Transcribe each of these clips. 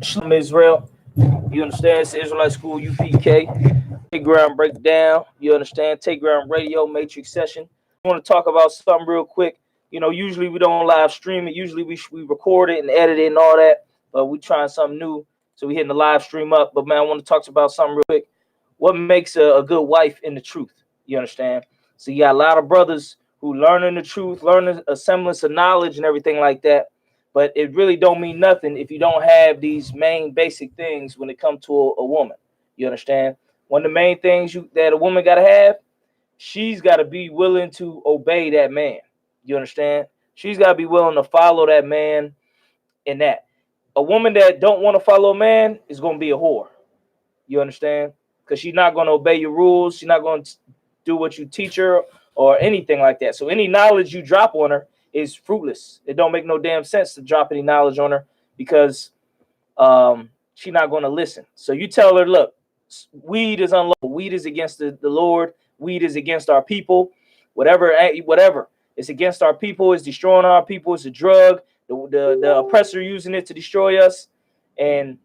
Shalom Israel. You understand? It's the Israelite School UPK. Take ground breakdown. You understand? Take ground radio matrix session. I want to talk about something real quick. You know, usually we don't live stream it. Usually we record it and edit it and all that. But we trying something new. So we hitting the live stream up. But man, I want to talk about something real quick. What makes a good wife in the truth? You understand? So you got a lot of brothers who learning the truth, learning a semblance of knowledge and everything like that. But it really don't mean nothing if you don't have these main basic things when it comes to a woman. You understand? One of the main things that a woman got to have, she's got to be willing to obey that man. You understand? She's got to be willing to follow that man in that. A woman that don't want to follow a man is going to be a whore. You understand? Because she's not going to obey your rules. She's not going to do what you teach her or anything like that. So any knowledge you drop on her is fruitless. It don't make no damn sense to drop any knowledge on her because she's not going to listen. So you tell her, look, weed is unlawful. Weed is against the Lord. Weed is against our people. Whatever. It's against our people. It's destroying our people. It's a drug. The oppressor using it to destroy us. And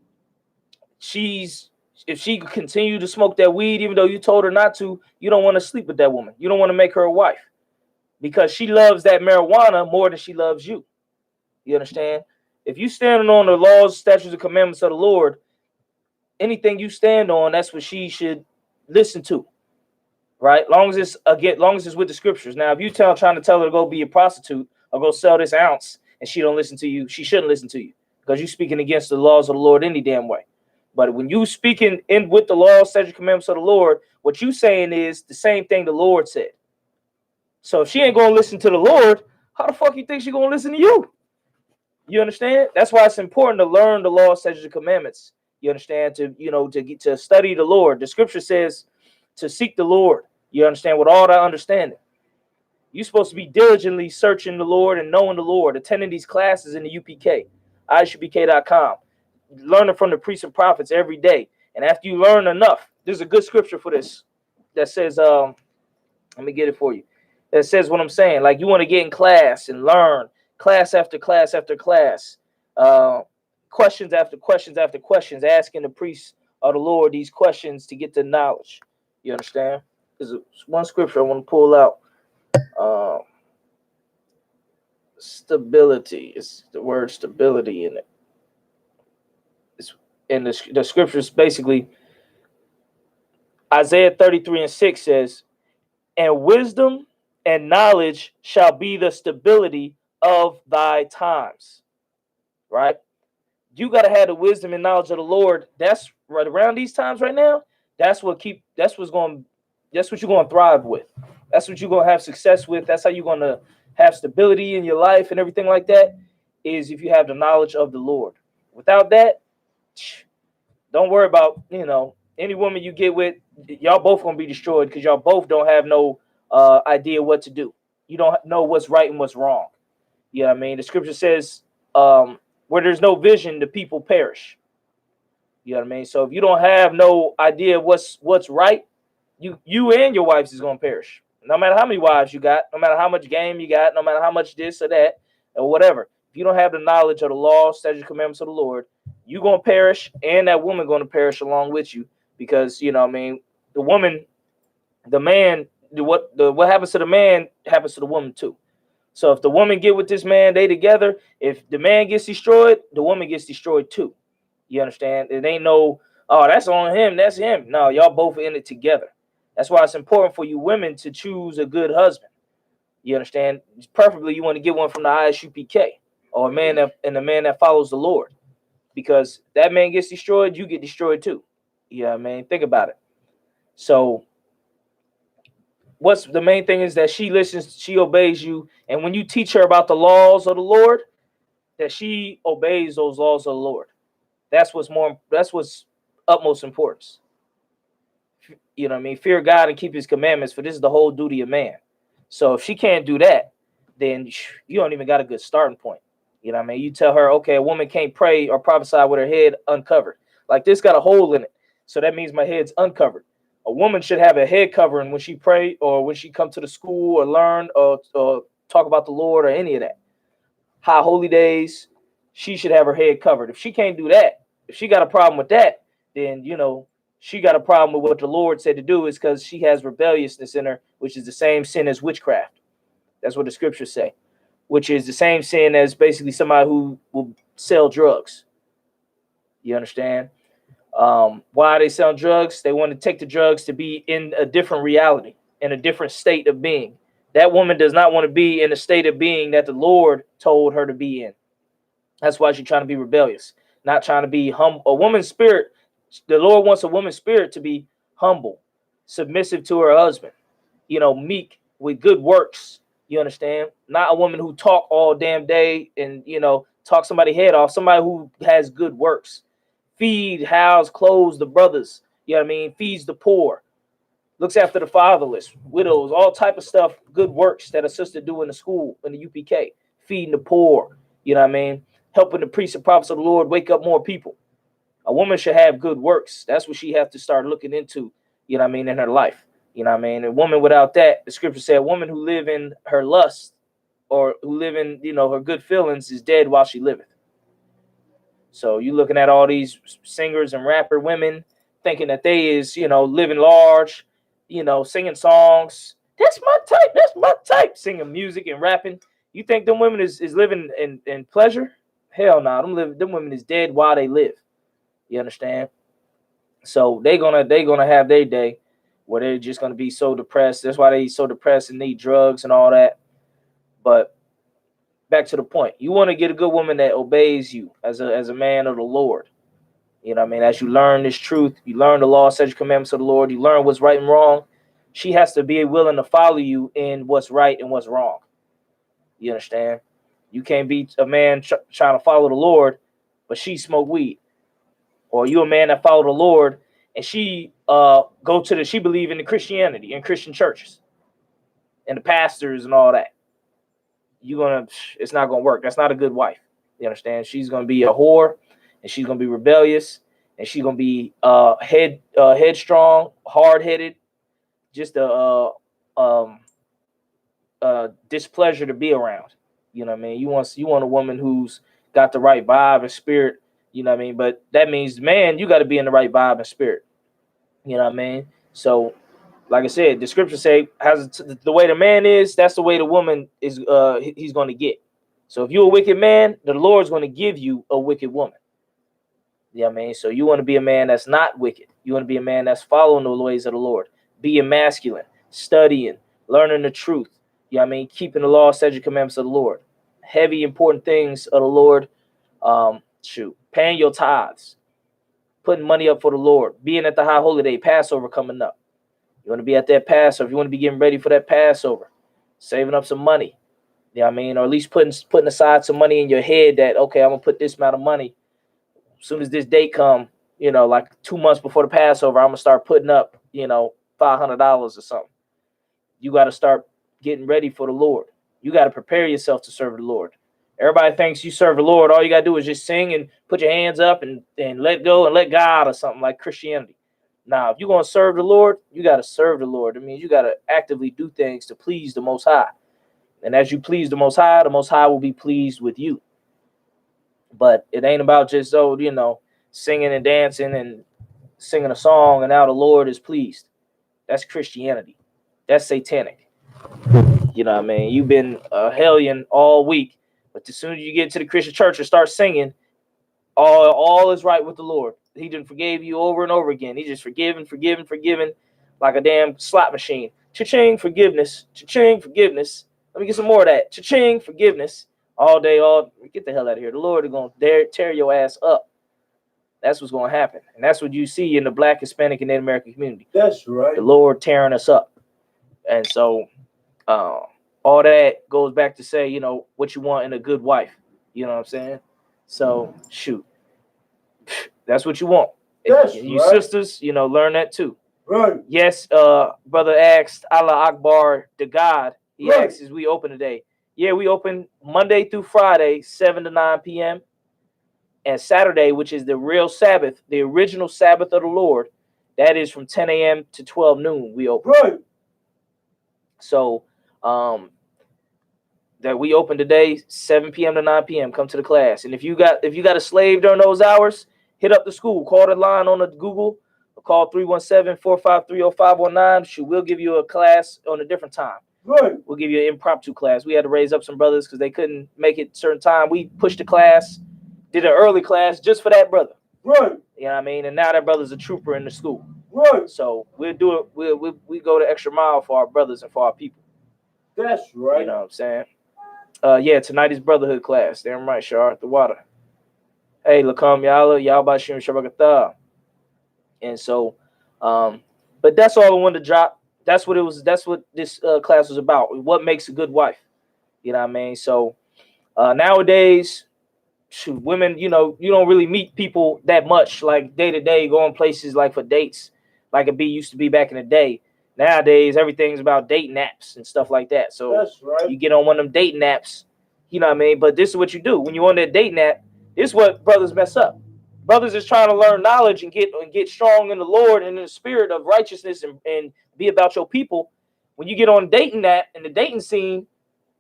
if she continue to smoke that weed, even though you told her not to, you don't want to sleep with that woman. You don't want to make her a wife. Because she loves that marijuana more than she loves you. You understand? If you standing on the laws, statutes, and commandments of the Lord, anything you stand on, that's what she should listen to. Right? Long as it's with the scriptures. Now, if you trying to tell her to go be a prostitute or go sell this ounce and she don't listen to you, she shouldn't listen to you because you're speaking against the laws of the Lord any damn way. But when you speaking in with the laws, statutes, and commandments of the Lord, what you saying is the same thing the Lord said. So if she ain't going to listen to the Lord, how the fuck you think she going to listen to you? You understand? That's why it's important to learn the law, statutes, and commandments. You understand? To study the Lord. The scripture says to seek the Lord. You understand? With all that understanding. You're supposed to be diligently searching the Lord and knowing the Lord, attending these classes in the UPK, I.S.U.P.K.com, learning from the priests and prophets every day. And after you learn enough, there's a good scripture for this that says, let me get it for you. That says what I'm saying. Like you want to get in class and learn class after class after class, questions after questions after questions, asking the priests of the Lord these questions to get the knowledge. You understand? There's one scripture I want to pull out. Stability. It's the word stability in it. And the scriptures basically, Isaiah 33:6 says, and wisdom and knowledge shall be the stability of thy times. Right? You got to have the wisdom and knowledge of the Lord. That's right around these times right now. That's what you're going to thrive with. That's what you're going to have success with. That's how you're going to have stability in your life and everything like that, is if you have the knowledge of the Lord. Without that, don't worry about, any woman you get with, y'all both going to be destroyed because y'all both don't have no idea what to do. You don't know what's right and what's wrong. You know what I mean? The scripture says, where there's no vision, the people perish. You know what I mean? So if you don't have no idea what's right, you and your wives is going to perish. No matter how many wives you got, no matter how much game you got, no matter how much this or that or whatever. If you don't have the knowledge of the law, statutes, commandments of the Lord, you're going to perish, and that woman going to perish along with you because, the woman, the man, what happens to the man happens to the woman too. So if the woman get with this man, they together. If the man gets destroyed, the woman gets destroyed too. You understand? It ain't no, oh, that's on him, that's him. No, y'all both in it together. That's why it's important for you women to choose a good husband. You understand? Preferably, you want to get one from the I.S.U.P.K. or a man that follows the Lord, because that man gets destroyed, you get destroyed too. You know what I mean? Think about it. So what's the main thing is that she listens, she obeys you. And when you teach her about the laws of the Lord, that she obeys those laws of the Lord. That's what's utmost importance. You know what I mean? Fear God and keep his commandments, for this is the whole duty of man. So if she can't do that, then you don't even got a good starting point. You know what I mean? You tell her, okay, a woman can't pray or prophesy with her head uncovered. Like this got a hole in it. So that means my head's uncovered. A woman should have a head covering when she pray or when she come to the school or learn or talk about the Lord or any of that. High holy days, she should have her head covered. If she can't do that, if she got a problem with that, then she got a problem with what the Lord said to do, is because she has rebelliousness in her, which is the same sin as witchcraft. That's what the scriptures say, which is the same sin as basically somebody who will sell drugs. You understand? Why are they selling drugs? They want to take the drugs to be in a different reality, in a different state of being. That woman does not want to be in a state of being that the Lord told her to be in. That's why she's trying to be rebellious, not trying to be humble. A woman's spirit, the Lord wants a woman's spirit to be humble, submissive to her husband, meek with good works. You understand? Not a woman who talk all damn day and, talk somebody's head off. Somebody who has good works. Feed, house, clothes the brothers. You know what I mean? Feeds the poor. Looks after the fatherless, widows, all type of stuff. Good works that a sister do in the school, in the UPK. Feeding the poor. You know what I mean? Helping the priests and prophets of the Lord wake up more people. A woman should have good works. That's what she have to start looking into, in her life. You know what I mean? A woman without that, the scripture said, a woman who live in her lust or who live in, her good feelings is dead while she liveth. So you looking at all these singers and rapper women thinking that they is, living large, singing songs. That's my type. That's my type. Singing music and rapping. You think them women is living in pleasure? Hell no. Them women is dead while they live. You understand? So they're gonna have their day where they're just gonna be so depressed. That's why they so depressed and need drugs and all that. But back to the point, you want to get a good woman that obeys you as a man of the Lord. You know what I mean? As you learn this truth, you learn the law, statutes, commandments of the Lord, you learn what's right and wrong. She has to be willing to follow you in what's right and what's wrong. You understand? You can't be a man trying to follow the Lord, but she smoke weed. Or you a man that follow the Lord and she she believe in the Christianity and Christian churches and the pastors and all that. It's not gonna work. That's not a good wife. You understand? She's gonna be a whore, and she's gonna be rebellious, and she's gonna be headstrong, hard headed, just a displeasure to be around. You know what I mean? You want a woman who's got the right vibe and spirit. You know what I mean? But that means, man, you got to be in the right vibe and spirit. You know what I mean? So, like I said, the scripture say, the way the man is, that's the way the woman is. He's going to get. So if you're a wicked man, the Lord's going to give you a wicked woman. You know what I mean? So you want to be a man that's not wicked. You want to be a man that's following the ways of the Lord, being masculine, studying, learning the truth. You know what I mean? Keeping the law, statutes, commandments of the Lord. Heavy, important things of the Lord. Paying your tithes, putting money up for the Lord, being at the high holy day, Passover coming up. You want to be at that Passover. You want to be getting ready for that Passover, saving up some money. You know what I mean? Or at least putting aside some money in your head that, okay, I'm going to put this amount of money. As soon as this date come, like 2 months before the Passover, I'm going to start putting up, $500 or something. You got to start getting ready for the Lord. You got to prepare yourself to serve the Lord. Everybody thinks you serve the Lord. All you got to do is just sing and put your hands up and let go and let God or something like Christianity. Now, if you're going to serve the Lord, you got to serve the Lord. I mean, you got to actively do things to please the Most High. And as you please the Most High will be pleased with you. But it ain't about just, singing and dancing and singing a song and now the Lord is pleased. That's Christianity. That's satanic. You know what I mean? You've been a hellion all week. But as soon as you get to the Christian church and start singing, all is right with the Lord. He just forgave you over and over again. He just forgiven, like a damn slot machine. Cha-ching, forgiveness. Cha-ching, forgiveness. Let me get some more of that. Cha-ching, forgiveness. All day, get the hell out of here. The Lord is going to tear your ass up. That's what's going to happen. And that's what you see in the Black, Hispanic, and Native American community. That's right. The Lord tearing us up. And so all that goes back to say, what you want in a good wife. You know what I'm saying? So, shoot. That's what you want. That's you right. sisters, learn that too. Right. Yes, brother asked Allah Akbar, the God. He Right. asks, is we open today? Yeah, we open Monday through Friday, 7 to 9 p.m. And Saturday, which is the real Sabbath, the original Sabbath of the Lord, that is from 10 a.m. to 12 noon. We open. Right. So, that we open today, 7 p.m. to 9 p.m. Come to the class. And if you got a slave during those hours, hit up the school. Call the line on the Google. Call 317-453-0519. She will give you a class on a different time. Right. We'll give you an impromptu class. We had to raise up some brothers because they couldn't make it certain time. We pushed the class, did an early class just for that brother. Right. You know what I mean? And now that brother's a trooper in the school. Right. So we'll do it. We go the extra mile for our brothers and for our people. That's right. You know what I'm saying? Yeah, tonight is brotherhood class. Damn right, Shar, the water. Hey, Lakam Yala, Yalbashim Shabakatah. And so, but that's all I wanted to drop. That's what it was. That's what this class was about. What makes a good wife? You know what I mean? So nowadays, shoot, women, you know, you don't really meet people that much, like day to day, going places like for dates, like it used to be back in the day. Nowadays, everything's about dating apps and stuff like that. So that's right. You get on one of them dating apps, you know what I mean? But this is what you do when you're on that dating app. This is what brothers mess up. Brothers is trying to learn knowledge and get strong in the Lord and in the spirit of righteousness and be about your people. When you get on dating app and the dating scene,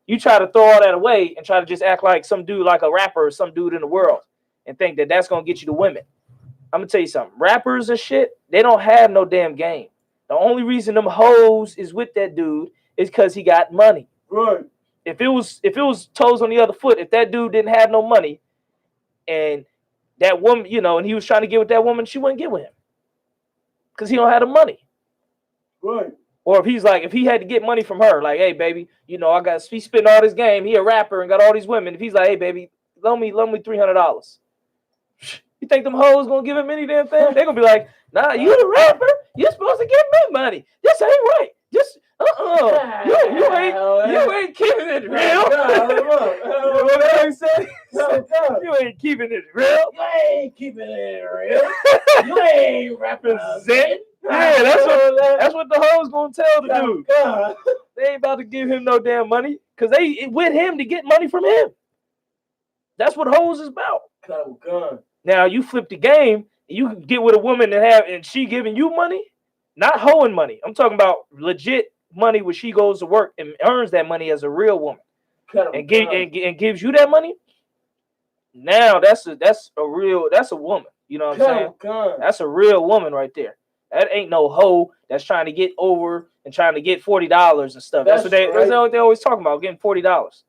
you try to throw all that away and try to just act like some dude, like a rapper or some dude in the world, and think that that's gonna get you the women. I'm gonna tell you something. Rappers and shit, they don't have no damn game. The only reason them hoes is with that dude is because he got money. Right. If it was toes on the other foot, if that dude didn't have no money, and that woman, you know, and he was trying to get with that woman, she wouldn't get with him because he don't have the money. Right. Or if he had to get money from her, like, hey baby, you know, he's spending all this game. He a rapper and got all these women. If he's like, hey baby, loan me $300. You think them hoes gonna give him any damn thing? They gonna be like, nah, you the rapper. You're supposed to give me money. This ain't right. Just you ain't keeping it real. You ain't keeping it real. You ain't keeping it real. You ain't representing. Yeah, that's what the hoes gonna tell the dude. They ain't about to give him no damn money because they with him to get money from him. That's what hoes is about. Now you flip the game, you can get with a woman and she giving you money, not hoeing money. I'm talking about legit money where she goes to work and earns that money as a real woman and gives you that money. Now that's a woman. You know what I'm saying? That's a real woman right there. That ain't no hoe that's trying to get over and trying to get $40 and stuff. That's what they always talking about, getting $40.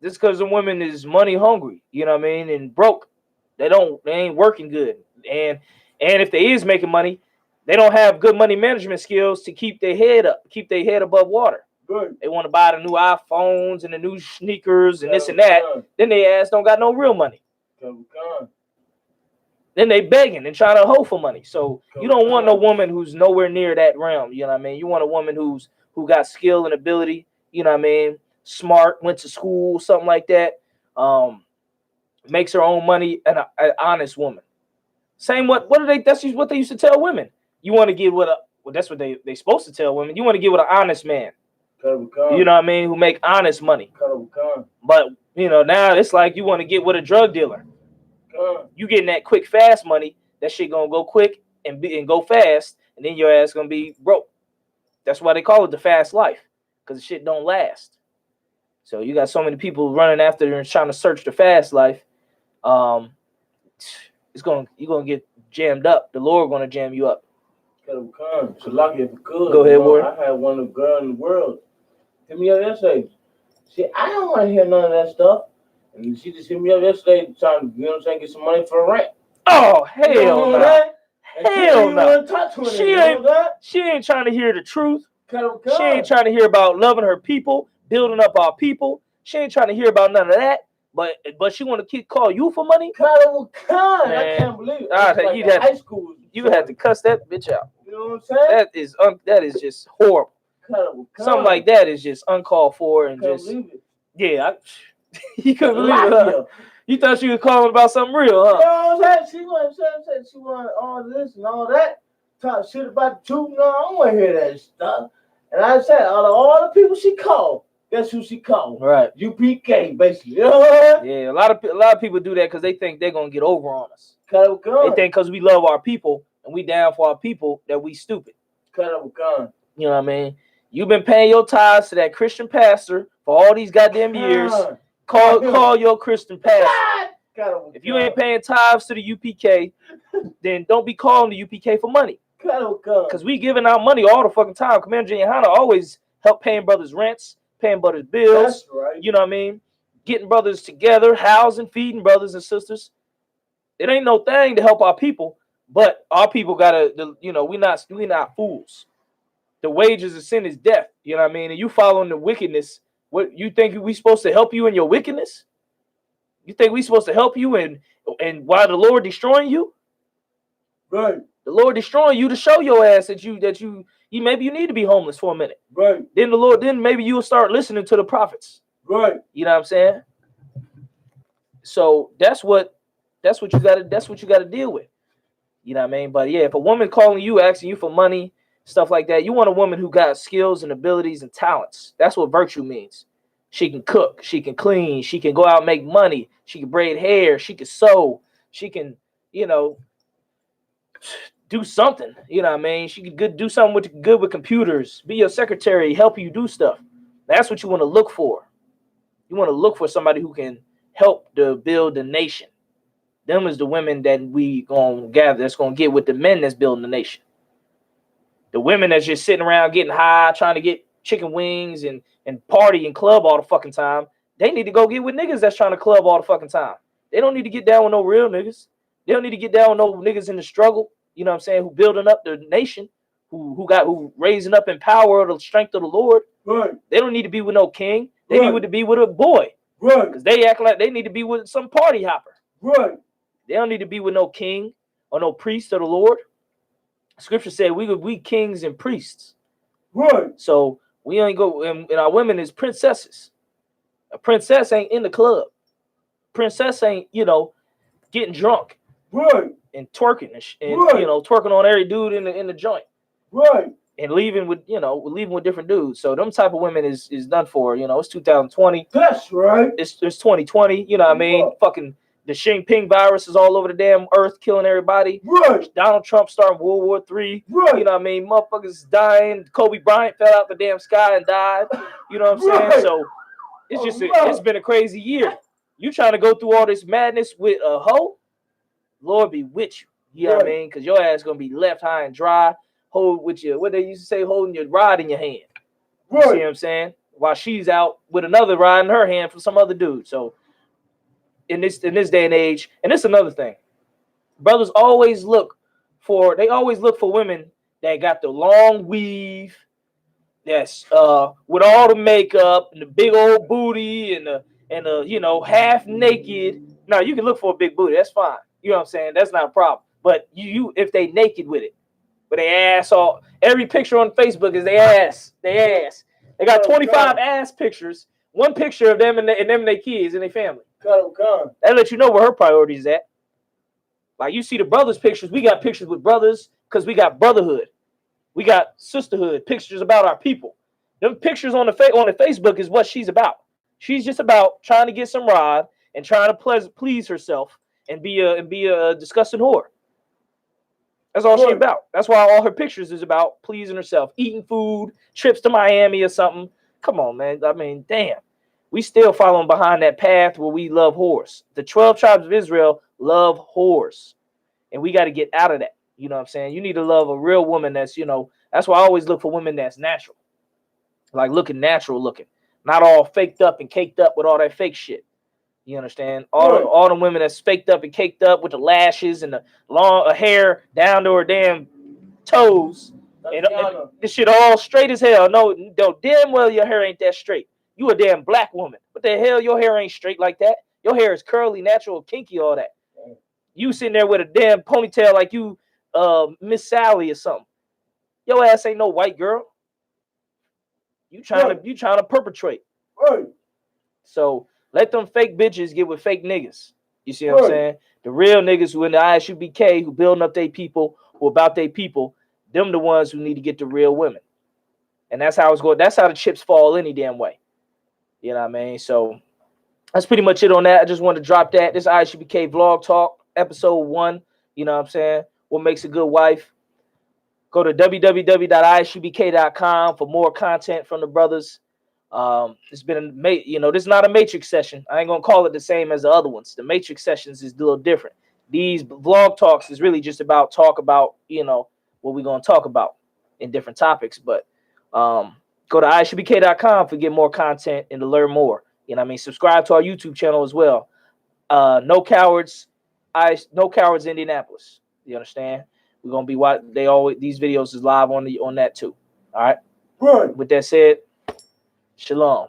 Just because the woman is money hungry, you know what I mean, and broke. They ain't working good. And if they is making money, they don't have good money management skills to keep their head up, keep their head above water. Good. They want to buy the new iPhones and the new sneakers and this and that. Then they ass don't got no real money. Then they begging and trying to hoe for money. So you don't want no woman who's nowhere near that realm. You know what I mean? You want a woman who got skill and ability. You know what I mean? Smart, went to school, something like that. Makes her own money, and an honest woman. Same that's what they used to tell women. You want to get with that's what they supposed to tell women. You want to get with an honest man. You know what I mean? Who make honest money. But you know, now it's like you want to get with a drug dealer. You getting that quick, fast money. That shit gonna go quick and go fast, and then your ass gonna be broke. That's why they call it the fast life, because the shit don't last. So you got so many people running after and trying to search the fast life. You're gonna get jammed up. The Lord gonna jam you up. So lucky if it could. Go ahead, Warren. I had one of the girls in the world hit me up yesterday. See, I don't want to hear none of that stuff. And she just hit me up yesterday trying to, get some money for the rent. Oh, hell no. Hell no. She ain't trying to hear the truth. She ain't trying to hear about loving her people, building up our people. She ain't trying to hear about none of that. But she want to call you for money? I can't believe it. You would have to cuss that bitch out. You know what I'm saying? That is just horrible. Something like that is just uncalled for and just yeah. You couldn't believe it. Huh? You thought she was calling about something real, huh? You know what I'm saying? She wanted all this and all that. Talk shit about the truth. No, I don't want to hear that stuff. And I said, out of all the people she called, guess who she called? Right. U.P.K. basically. You know what? Yeah, a lot of people do that because they think they're gonna get over on us. They think because we love our people and we down for our people that we stupid. You know what I mean? You've been paying your tithes to that Christian pastor for all these goddamn years. Call your Christian pastor. If you ain't paying tithes to the UPK, then don't be calling the UPK for money. Because we giving out money all the fucking time. Commander GEN.YAHANNA always help paying brothers' rents, paying brothers' bills. That's right. You know what I mean? Getting brothers together, housing, feeding brothers and sisters. It ain't no thing to help our people, but our people gotta, you know, we not fools. The wages of sin is death. You know what I mean? And you following the wickedness. What you think we supposed to help you in your wickedness? You think we supposed to help you and while the Lord destroying you? Right. The Lord destroying you to show your ass that you maybe you need to be homeless for a minute. Right. Then maybe you'll start listening to the prophets. Right. You know what I'm saying? So that's what you gotta deal with. You know what I mean? But yeah, if a woman calling you, asking you for money, stuff like that, you want a woman who got skills and abilities and talents. That's what virtue means. She can cook, she can clean, she can go out and make money, she can braid hair, she can sew, she can, you know, do something. You know what I mean? She could do something good with computers, be your secretary, help you do stuff. That's what you want to look for. You want to look for somebody who can help to build the nation. Them is the women that we gonna gather that's gonna get with the men that's building the nation. The women that's just sitting around getting high, trying to get chicken wings and party and club all the fucking time, they need to go get with niggas that's trying to club all the fucking time. They don't need to get down with no real niggas. They don't need to get down with no niggas in the struggle, you know what I'm saying, who building up the nation, who raising up in power of the strength of the Lord. Right. They don't need to be with no king. They need to be with a boy. Right. Because they act like they need to be with some party hopper. Right. They don't need to be with no king or no priest of the Lord. Scripture said we kings and priests. Right. So we ain't go, and our women is princesses. A princess ain't in the club. Princess ain't, you know, getting drunk. Right. And twerking and right. you know, twerking on every dude in the joint. Right. And leaving with different dudes. So them type of women is done for. You know, it's 2020. That's right. It's 2020. You know what I mean? Fucking the Xi virus is all over the damn earth, killing everybody. Right. Donald Trump starting World War III. Right. You know what I mean? Motherfuckers dying. Kobe Bryant fell out the damn sky and died. You know what I'm saying? So it's just it's been a crazy year. You trying to go through all this madness with a hoe? Lord be with you. You know what I mean? Because your ass gonna be left high and dry. Hold with your, what they used to say, holding your rod in your hand. You see what I'm saying? While she's out with another rod in her hand from some other dude. So in this day and age, and it's another thing. Brothers always look for women that got the long weave, that's with all the makeup and the big old booty and the you know, half naked. Now you can look for a big booty, that's fine. You know what I'm saying? That's not a problem. But you if they naked with it. But they ass all, every picture on Facebook is they ass. They got 25 ass pictures. One picture of them and their kids and their family. That lets you know where her priorities is at. Like you see the brothers' pictures, we got pictures with brothers because we got brotherhood. We got sisterhood, pictures about our people. Them pictures on the Facebook is what she's about. She's just about trying to get some rod and trying to please herself and be a disgusting whore. That's all she's about. That's why all her pictures is about pleasing herself, eating food, trips to Miami or something. Come on, man. I mean, damn. We still following behind that path where we love whores. The 12 tribes of Israel love whores. And we got to get out of that. You know what I'm saying? You need to love a real woman that's, you know, that's why I always look for women that's natural. Like looking natural looking. Not all faked up and caked up with all that fake shit. You understand? All the women that's faked up and caked up with the lashes and the long hair down to her damn toes. And this shit all straight as hell. No, damn well your hair ain't that straight. You a damn black woman. What the hell? Your hair ain't straight like that. Your hair is curly, natural, kinky, all that. You sitting there with a damn ponytail like you Miss Sally or something. Your ass ain't no white girl. You trying to perpetrate. Right. So let them fake bitches get with fake niggas. You see what I'm saying? The real niggas who in the I.S.U.P.K, who building up their people, who about their people, them the ones who need to get the real women. And that's how it's going. That's how the chips fall any damn way. You know what I mean? So that's pretty much it on that. I just wanted to drop that. This I.S.U.P.K vlog talk, episode 1. You know what I'm saying? What makes a good wife? Go to www.isupk.com for more content from the brothers. It's been this is not a matrix session. I ain't gonna call it the same as the other ones. The matrix sessions is a little different. These vlog talks is really just about what we're gonna talk about in different topics. But go to I.S.U.P.K.com to get more content and to learn more. Subscribe to our YouTube channel as well. No Cowards, No Cowards Indianapolis. You understand? We're gonna be these videos is live on that too. All right. Right. With that said, shalom.